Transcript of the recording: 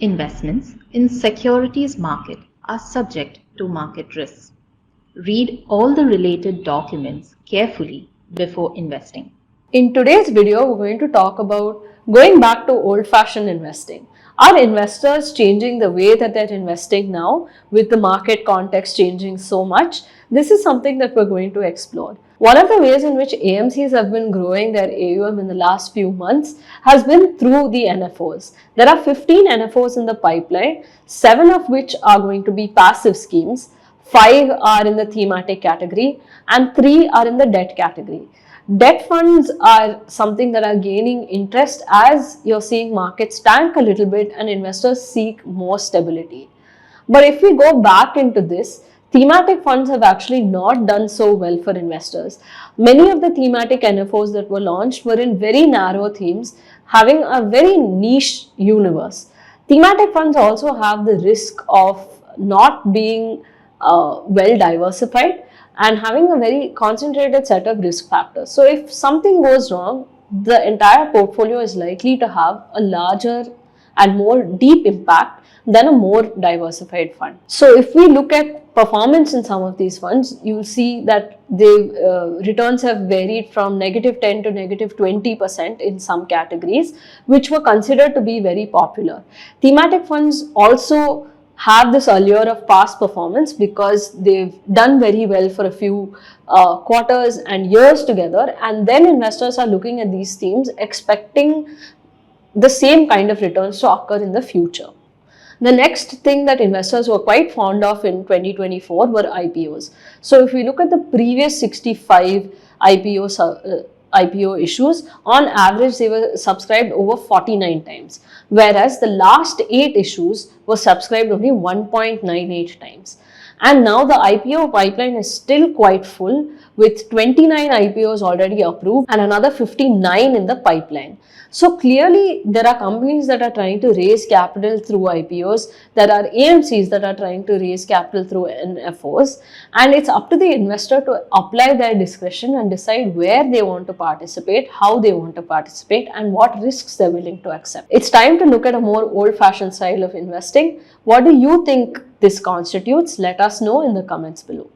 Investments in securities market are subject to market risks. Read all the related documents carefully before investing. In today's video, we're going to talk about going back to old-fashioned investing. Are investors changing the way that they're investing now with the market context changing so much? This is something that we're going to explore. One of the ways in which AMCs have been growing their AUM in the last few months has been through the NFOs. There are 15 NFOs in the pipeline, 7 of which are going to be passive schemes, 5 are in the thematic category, and 3 are in the debt category. Debt funds are something that are gaining interest as you're seeing markets tank a little bit and investors seek more stability. But if we go back into this, thematic funds have actually not done so well for investors. Many of the thematic NFOs that were launched were in very narrow themes, having a very niche universe. Thematic funds also have the risk of not being well diversified and having a very concentrated set of risk factors. So if something goes wrong, the entire portfolio is likely to have a larger and more deep impact than a more diversified fund. So if we look at performance in some of these funds, you'll see that the returns have varied from -10 to -20% in some categories, which were considered to be very popular. Thematic funds also have this allure of past performance because they've done very well for a few quarters and years together, and then investors are looking at these themes expecting the same kind of returns to occur in the future. The next thing that investors were quite fond of in 2024 were IPOs. So if we look at the previous 65 IPO issues, on average they were subscribed over 49 times, whereas the last 8 issues were subscribed only 1.98 times. And now the IPO pipeline is still quite full, with 29 IPOs already approved and another 59 in the pipeline. So clearly there are companies that are trying to raise capital through IPOs, there are AMCs that are trying to raise capital through NFOs, and it's up to the investor to apply their discretion and decide where they want to participate, how they want to participate, and what risks they're willing to accept. It's time to look at a more old-fashioned style of investing. What do you think this constitutes? Let us know in the comments below.